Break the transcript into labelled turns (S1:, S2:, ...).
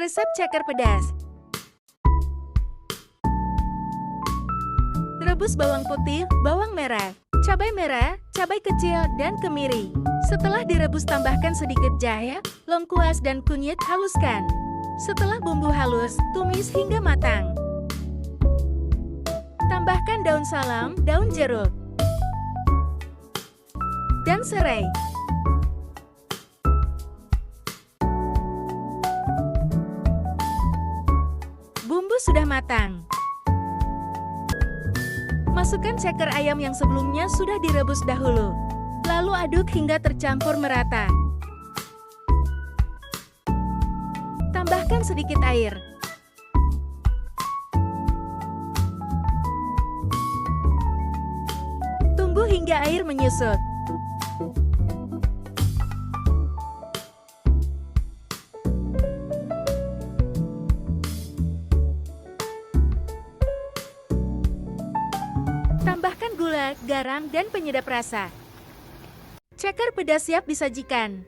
S1: Resep ceker pedas. Rebus bawang putih, bawang merah, merah, cabai kecil, dan kemiri. Setelah direbus tambahkan sedikit jahe, lengkuas, dan kunyit, haluskan. Setelah bumbu halus, tumis hingga matang. Tambahkan daun salam, daun jeruk, dan serai. Bumbu sudah matang. Masukkan ceker ayam yang sebelumnya sudah direbus dahulu. Lalu aduk hingga tercampur merata. Tambahkan sedikit air. Tunggu hingga air menyusut. Tambahkan gula, garam, dan penyedap rasa. Ceker pedas siap disajikan.